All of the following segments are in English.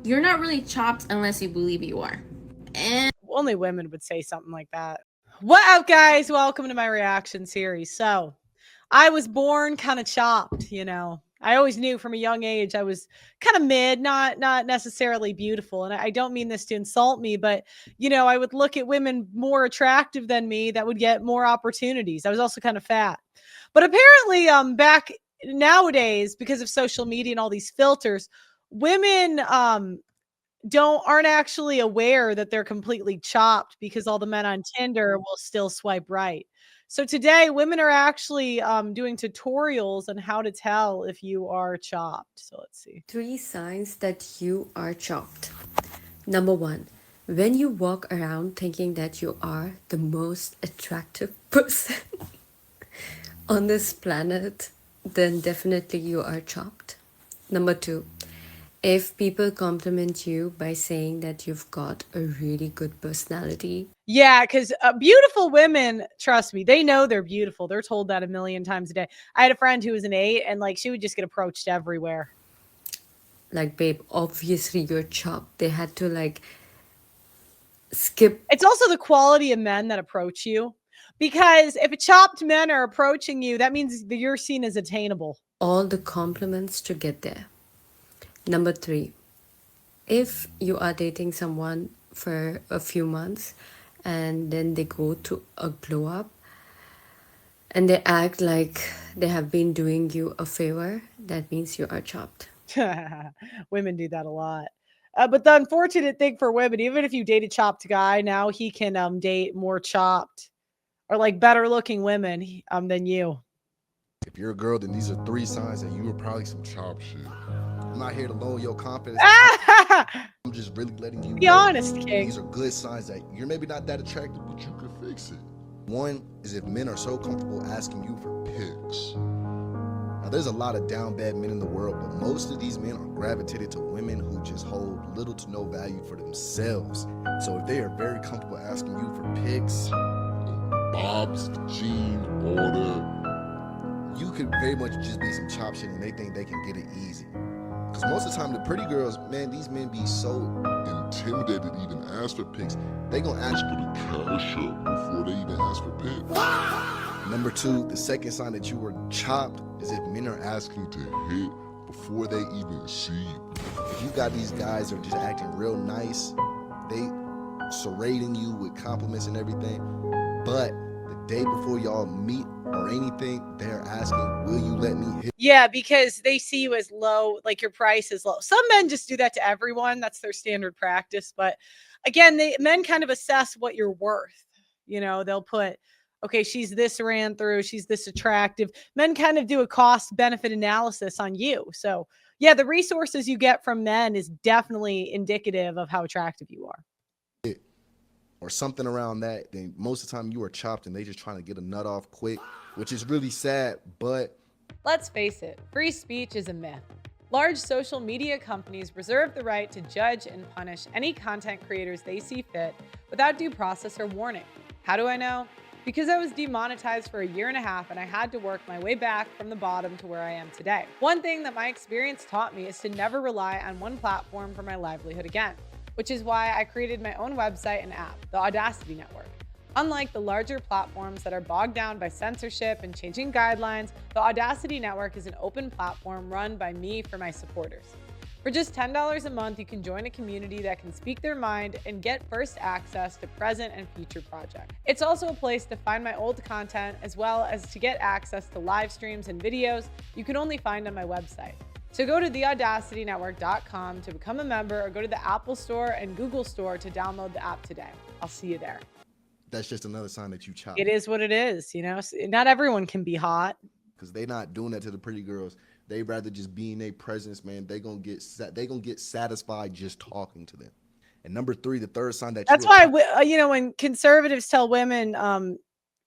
You're not really chopped unless you believe you are. And Only women would say something like that. What up, guys? Welcome to my reaction series. So, I was born kind of chopped, you know. I always knew from a young age I was kind of mid, not necessarily beautiful. And I don't mean this to insult me, but you know, I would look at women more attractive than me that would get more opportunities. I was also kind of fat. But apparently back nowadays, because of social media and all these filters, women don't aren't actually aware that they're completely chopped because all the men on Tinder will still swipe right. So today, women are actually doing tutorials on how to tell if you are chopped. So let's see. Three signs that you are chopped. Number one, when you walk around thinking that you are the most attractive person on this planet, then definitely you are chopped. Number two, if people compliment you by saying that you've got a really good personality, Yeah, because beautiful women, trust me, they know they're beautiful. They're told that a million times a day. I had a friend who was an eight, and like she would just get approached everywhere. like, babe, obviously you're chopped. They had to like skip It's also the quality of men that approach you, because if chopped men are approaching you, that means that you're seen as attainable. all the compliments to get there. Number three, if you are dating someone for a few months and then they go to a glow up and they act like they have been doing you a favor, that means you are chopped. Women do that a lot. But the unfortunate thing for women, even if you date a chopped guy, now he can date more chopped or like better looking women than you. If you're a girl, then these are three signs that you were probably some chop shit. I'm not here to lower your confidence. I'm just really letting you Be know honest, King. these are good signs that you're maybe not that attractive, but you can fix it. One is if men are so comfortable asking you for pics. Now, there's a lot of down bad men in the world, but most of these men are gravitated to women who just hold little to no value for themselves. So if they are very comfortable asking you for pics, bobs, jean, all that, you could very much just be some chop shit and they think they can get it easy. Because most of the time, the pretty girls, man, these men be so intimidated to even ask for pics. They gonna ask for the cash up before they even ask for pics. Number two, the second sign that you were chopped is if men are asking to hit before they even see you. If you got these guys that are just acting real nice, they serrating you with compliments and everything, but the day before y'all meet or anything, they're asking, will you let me hit? Yeah, because they see you as low, like your price is low. Some men just do that to everyone. That's their standard practice. But again, men kind of assess what you're worth. You know, they'll put, okay, she's this ran through, she's this attractive. Men kind of do a cost benefit analysis on you. So, yeah, the resources you get from men is definitely indicative of how attractive you are. Or something around that, then most of the time you are chopped and they just trying to get a nut off quick, which is really sad, but Let's face it, free speech is a myth. Large social media companies reserve the right to judge and punish any content creators they see fit without due process or warning. How do I know? Because I was demonetized for a year and a half and I had to work my way back from the bottom to where I am today. One thing that my experience taught me is to never rely on one platform for my livelihood again, which is why I created my own website and app, the Audacity Network. Unlike the larger platforms that are bogged down by censorship and changing guidelines, the Audacity Network is an open platform run by me for my supporters. For just $10 a month, you can join a community that can speak their mind and get first access to present and future projects. It's also a place to find my old content as well as to get access to live streams and videos you can only find on my website. So go to theaudacitynetwork.com to become a member or go to the Apple Store and Google Store to download the app today. I'll see you there. that's just another sign that you chopped. It is what it is, you know. Not everyone can be hot. Because they not doing that to the pretty girls. They rather just be in their presence, man. They gonna get satisfied just talking to them. And number three, the third sign that That's why you know, when conservatives tell women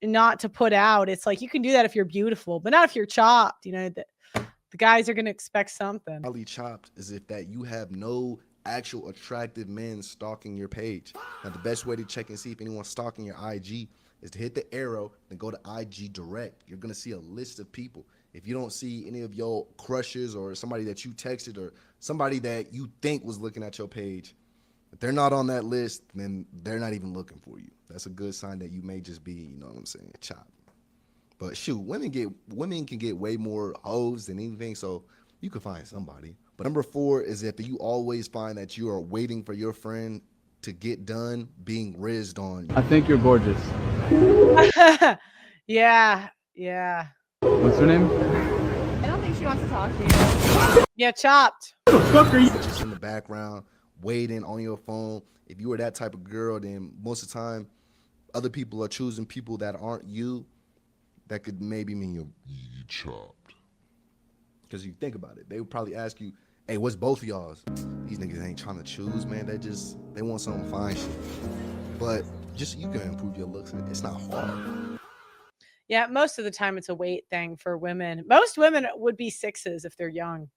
not to put out, it's like you can do that if you're beautiful, but not if you're chopped. You know, the guys are going to expect something. probably chopped is if that you have no actual attractive men stalking your page. Now, the best way to check and see if anyone's stalking your IG is to hit the arrow and go to IG direct. You're gonna see a list of people. If you don't see any of your crushes or somebody that you texted or somebody that you think was looking at your page, if they're not on that list, then they're not even looking for you. That's a good sign that you may just be, you know what I'm saying, chopped. But shoot, women can get way more hoes than anything, so you can find somebody. But number 4 is if you always find that you are waiting for your friend to get done being rizzed on. I think you're gorgeous. Yeah. What's her name? I don't think she wants to talk to you. Yeah, chopped. Just in the background, waiting on your phone. If you were that type of girl, then most of the time, other people are choosing people that aren't you. That could maybe mean you're chopped. Because you think about it, they would probably ask you, hey, what's both of y'all's? These niggas ain't trying to choose, man. They want some fine shit. But just, you can improve your looks. It's not hard. Yeah, most of the time it's a weight thing for women. Most women would be 6s if they're young.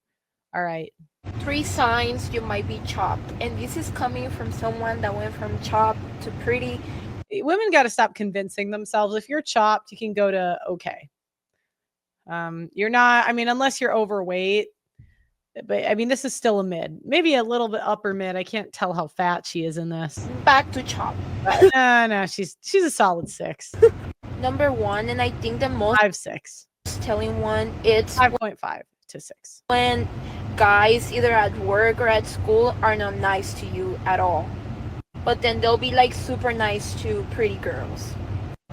All right. 3 signs you might be chopped. And this is coming from someone that went from chopped to pretty. Women got to stop convincing themselves. If you're chopped, you can go to okay. You're not, I mean, unless you're overweight, but I mean, this is still a mid, maybe a little bit upper mid. I can't tell how fat she is in this. Back to chopped. No, she's a solid 6. Number 1, and I think the most 5.6. telling one, it's 5.5 to 6. when guys either at work or at school are not nice to you at all. But then they'll be like super nice to pretty girls.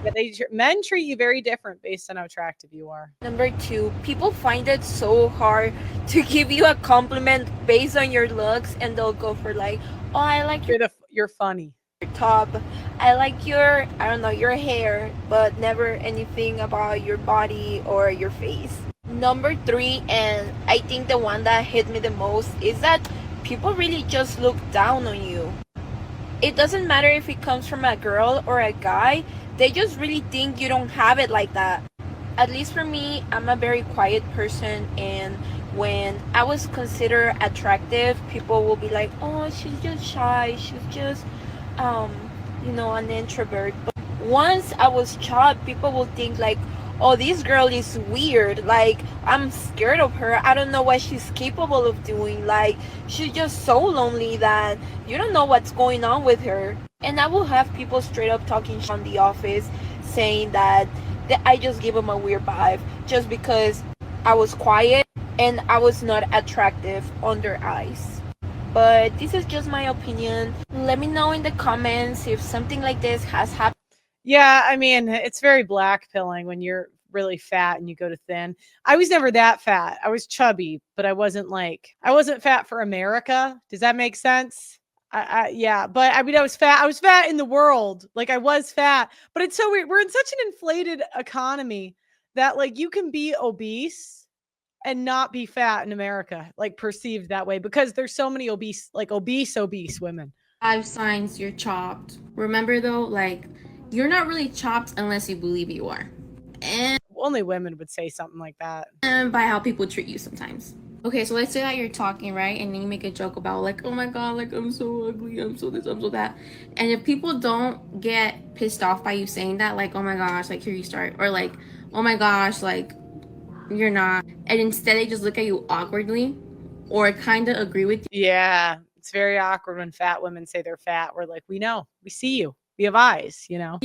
Yeah, men treat you very different based on how attractive you are. Number 2, people find it so hard to give you a compliment based on your looks, and they'll go for like, oh, I like You're funny. your top, I like your, I don't know, your hair, but never anything about your body or your face. Number 3, and I think the one that hit me the most, is that people really just look down on you. It doesn't matter if it comes from a girl or a guy, they just really think you don't have it like that. At least for me, I'm a very quiet person, and when I was considered attractive, people will be like, oh, she's just shy, she's just an introvert. But once I was chopped, people will think like, oh, this girl is weird, like I'm scared of her, I don't know what she's capable of doing, like she's just so lonely that you don't know what's going on with her. And I will have people straight up talking on the office, saying that I just give them a weird vibe just because I was quiet and I was not attractive on their eyes. But this is just my opinion. Let me know in the comments if something like this has happened. Yeah, I mean, it's very blackpilling when you're really fat and you go to thin. I was never that fat. I was chubby, but I wasn't fat for America. Does that make sense? Yeah, but I mean, I was fat. I was fat in the world. Like I was fat, but it's so weird. We're in such an inflated economy that like you can be obese and not be fat in America, like perceived that way, because there's so many obese women. 5 signs you're chopped. Remember though, like, you're not really chopped unless you believe you are. And Only women would say something like that. by how people treat you sometimes. Okay, so let's say that you're talking, right? And then you make a joke about like, oh my god, like I'm so ugly, I'm so this, I'm so that. And if people don't get pissed off by you saying that, like, oh my gosh, like here you start. Or like, oh my gosh, like you're not. And instead they just look at you awkwardly or kind of agree with you. Yeah, it's very awkward when fat women say they're fat. We're like, we know, we see you, we have eyes, you know?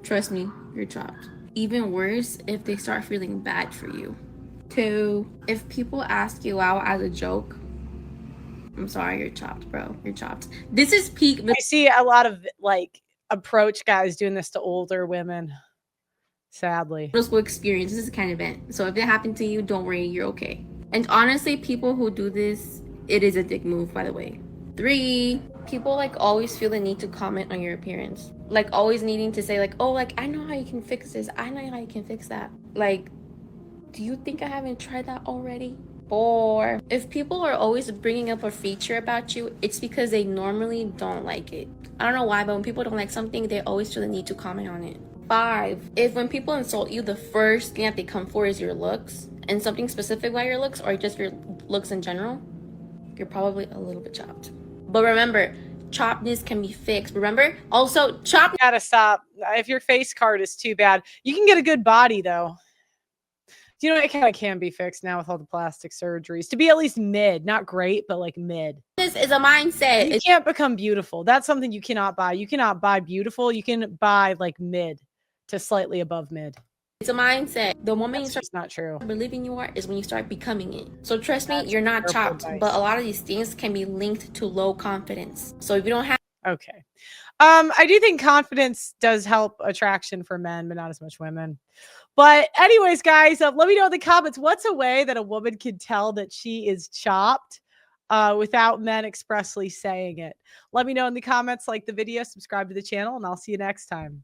Trust me, you're chopped. Even worse if they start feeling bad for you. 2, if people ask you out as a joke, I'm sorry, you're chopped, bro. You're chopped. This is peak. I see a lot of like approach guys doing this to older women, sadly. Middle school experience. This is kind of event. So if it happened to you, don't worry, you're okay. And honestly, people who do this, it is a dick move, by the way. 3, people like always feel the need to comment on your appearance. Like always needing to say like, oh, like I know how you can fix this. I know how you can fix that. Like, do you think I haven't tried that already? 4, if people are always bringing up a feature about you, it's because they normally don't like it. I don't know why, but when people don't like something, they always feel the need to comment on it. 5, if when people insult you, the first thing that they come for is your looks and something specific about your looks or just your looks in general, you're probably a little bit chopped. But remember, choppedness can be fixed. Remember, also chopped. Gotta stop. If your face card is too bad, you can get a good body though. Do you know it kind of can be fixed now with all the plastic surgeries to be at least mid, not great, but like mid. This is a mindset. You can't become beautiful. That's something you cannot buy. You cannot buy beautiful. You can buy like mid to slightly above mid. It's a mindset. The moment you That's start just not true. believing you are is when you start becoming it. So trust me, That's you're not terrible chopped, advice. but a lot of these things can be linked to low confidence. So if you don't have Okay. I do think confidence does help attraction for men, but not as much women. But anyways, guys, let me know in the comments, what's a way that a woman can tell that she is chopped without men expressly saying it? Let me know in the comments, like the video, subscribe to the channel, and I'll see you next time.